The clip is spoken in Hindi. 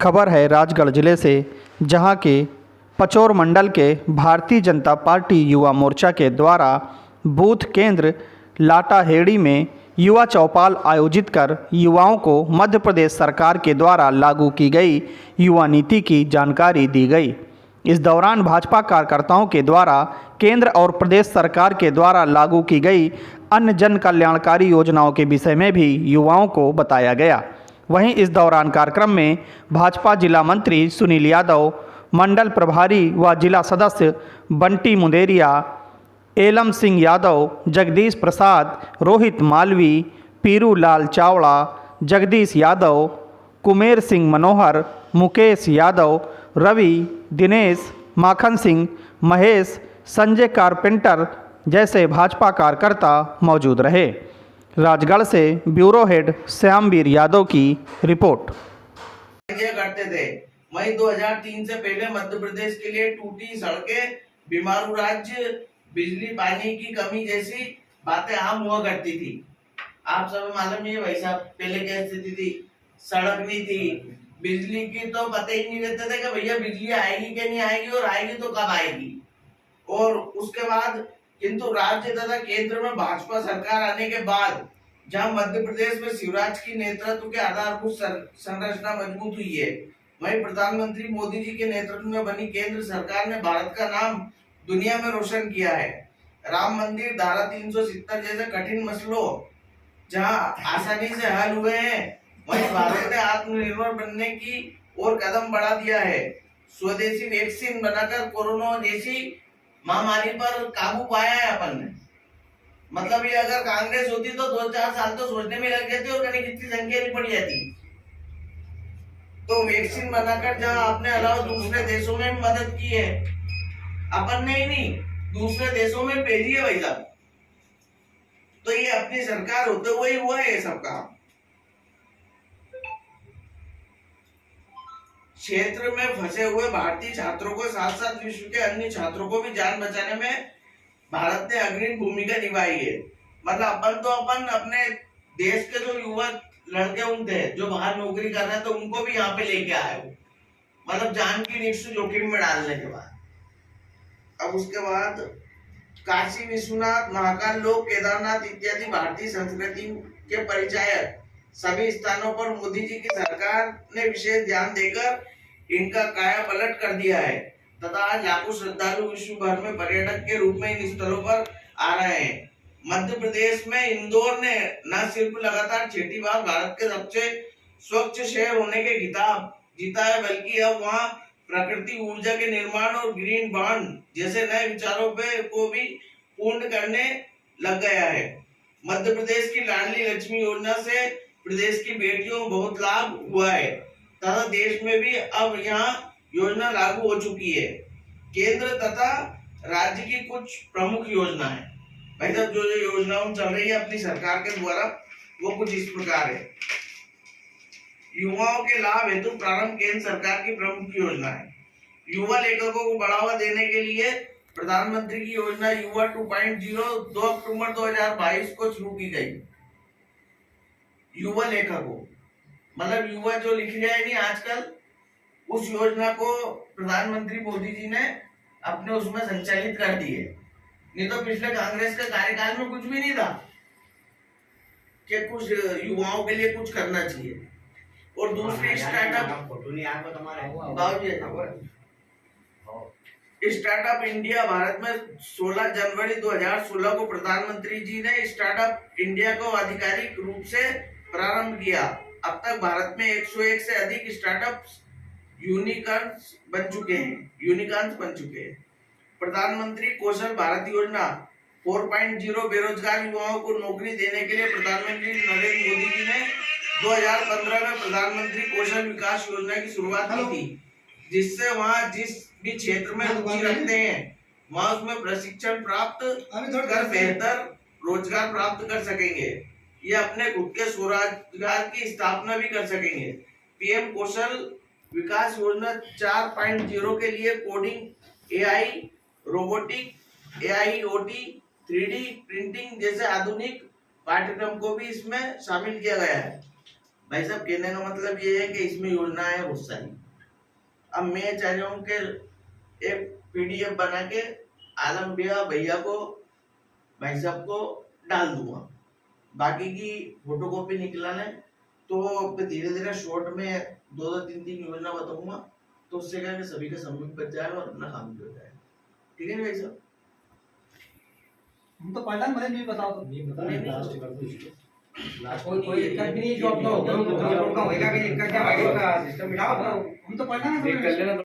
खबर है राजगढ़ जिले से, जहां के पचौर मंडल के भारतीय जनता पार्टी युवा मोर्चा के द्वारा बूथ केंद्र लाटाहेड़ी में युवा चौपाल आयोजित कर युवाओं को मध्य प्रदेश सरकार के द्वारा लागू की गई युवा नीति की जानकारी दी गई। इस दौरान भाजपा कार्यकर्ताओं के द्वारा केंद्र और प्रदेश सरकार के द्वारा लागू की गई अन्य जन कल्याणकारी योजनाओं के विषय में भी युवाओं को बताया गया। वहीं इस दौरान कार्यक्रम में भाजपा जिला मंत्री सुनील यादव, मंडल प्रभारी व जिला सदस्य बंटी मुंदेरिया, एलम सिंह यादव, जगदीश प्रसाद, रोहित मालवी, पीरू लाल चावड़ा, जगदीश यादव, कुमेर सिंह मनोहर, मुकेश यादव, रवि, दिनेश, माखन सिंह, महेश, संजय कारपेंटर जैसे भाजपा कार्यकर्ता मौजूद रहे। राजगढ़ से ब्यूरो हेड श्यामवीर यादव की रिपोर्ट। करते थे मई 2003 से पहले मध्य प्रदेश के लिए टूटी सड़कें, बीमारू राज्य, बिजली पानी की कमी जैसी बातें आम हुआ करती थी। आप सब मालूम है भाई साहब, पहले क्या स्थिति थी, सड़क नहीं थी, बिजली की तो पता ही नहीं रहता था कि भैया बिजली आएगी कि नहीं आएगी और आएगी तो कब आएगी। और उसके बाद किंतु राज्य तथा केंद्र में भाजपा सरकार आने के बाद जहां मध्य प्रदेश में शिवराज की नेतृत्व के आधारभूत संरचना मजबूत हुई है, वहीं प्रधानमंत्री मोदी जी के नेतृत्व में बनी केंद्र सरकार ने भारत का नाम दुनिया में रोशन किया है। राम मंदिर, धारा 370 जैसे कठिन मसलों जहां आसानी से हल हुए हैं, वहीं भारत ने आत्मनिर्भर बनने की ओर कदम बढ़ा दिया है। स्वदेशी वैक्सीन बनाकर कोरोना जैसी महामारी पर काबू पाया है अपन ने। मतलब ये अगर कांग्रेस होती तो 2-4 साल तो सोचने में लग जाती और कहीं कितनी संख्या नहीं पड़ जाती। तो वैक्सीन बनाकर जहां आपने अलावा दूसरे देशों में मदद की है, अपन ने ही नहीं दूसरे देशों में भेजी है भाई साहब। तो ये अपनी सरकार होते हुए ही हुआ है सब काम। क्षेत्र में फंसे हुए भारतीय छात्रों को साथ साथ विश्व के अन्य छात्रों को भी जान बचाने में भारत ने अग्रणी भूमिका निभाई है। मतलब अपन अपने देश के जो युवा लड़के उनते जो बाहर नौकरी कर रहे हैं तो उनको भी यहाँ पे लेके आए हो, मतलब जान की निश्चित जोखिम में डालने के बाद। अब उसके बाद काशी विश्वनाथ, महाकाल लोक, केदारनाथ इत्यादि भारतीय संस्कृति के परिचायक सभी स्थानों पर मोदी जी की सरकार ने विशेष ध्यान देकर इनका काया पलट कर दिया है तथा आज लाखों श्रद्धालु विश्व भर में पर्यटक के रूप में इन स्थलों पर आ रहे हैं। मध्य प्रदेश में इंदौर ने न सिर्फ लगातार 6ठी बार भारत के सबसे स्वच्छ शहर होने के खिताब जीता है, बल्कि अब वहां प्रकृति ऊर्जा के निर्माण और ग्रीन बॉन्ड जैसे नए विचारों पे को भी पूर्ण करने लग गया है। मध्य प्रदेश की लाडली लक्ष्मी योजना से प्रदेश की बेटियों को बहुत लाभ हुआ है तथा देश में भी अब यहाँ योजना लागू हो चुकी है। केंद्र तथा राज्य की कुछ प्रमुख योजना है भाई साहब, जो योजनाएं चल रही है अपनी सरकार के द्वारा, वो कुछ इस प्रकार है। युवाओं के लाभ हेतु प्रारंभ केंद्र सरकार की प्रमुख योजना है। युवा लेखकों को बढ़ावा देने के लिए प्रधानमंत्री की योजना युवा 2.0 2 अक्टूबर 2022 को शुरू की गई। युवा लेखकों मतलब युवा जो लिख रहे हैं नहीं आजकल, उस योजना को प्रधानमंत्री मोदी जी ने अपने उसमें संचालित कर दी है। नहीं तो पिछले कांग्रेस के कार्यकाल में कुछ भी नहीं था कि कुछ युवाओं के लिए कुछ करना चाहिए। और दूसरी स्टार्टअप इंडिया भारत में 16 जनवरी 2016 को प्रधानमंत्री जी ने स्टार्टअप इंडिया को आधिकारिक रूप से प्रारंभ किया। अब तक भारत में 101 से अधिक स्टार्टअप यूनिकॉर्न्स बन चुके हैं। प्रधानमंत्री कौशल भारत योजना 4.0 बेरोजगार युवाओं को नौकरी देने के लिए प्रधानमंत्री नरेंद्र मोदी जी ने 2015 में प्रधानमंत्री कौशल विकास योजना की शुरुआत की थी, जिससे वहां जिस भी क्षेत्र में रुचि रखते हैं वहां उसमें प्रशिक्षण प्राप्त कर बेहतर रोजगार प्राप्त कर सकेंगे। ये अपने खुद के स्वरोजगार की स्थापना भी कर सकेंगे। पीएम कौशल विकास योजना 4.0 के लिए coding, AI, robotic, AIoT, 3D printing जैसे आधुनिक पाठ्यक्रम को भी इसमें शामिल किया गया है। भाई साहब कहने का मतलब ये है कि इसमें योजनाएं है बहुत सारी। अब मैं चाह रहा हूँ कि एक पीडीएफ बना के आलम भैया को, भाई साहब को डाल दूंगा, बाकी की फोटोकॉपी निकलाने तो धीरे धीरे शॉर्ट में 2-3 योजना बताऊंगा, तो उससे क्या कि सभी का समय बच जाएगा और अपना काम भी हो जाएगा। ठीक है ना भाई साहब? हम तो पढ़ना मुझे नहीं बताओ तो नहीं बता नहीं, लास्ट कर दो इसको। कोई दिक्कत भी नहीं, जो अपना होगा वो होगा कि इनका क्या आगे का सिस्टम बिठाओ। हम तो पढ़ना देख कर लेना।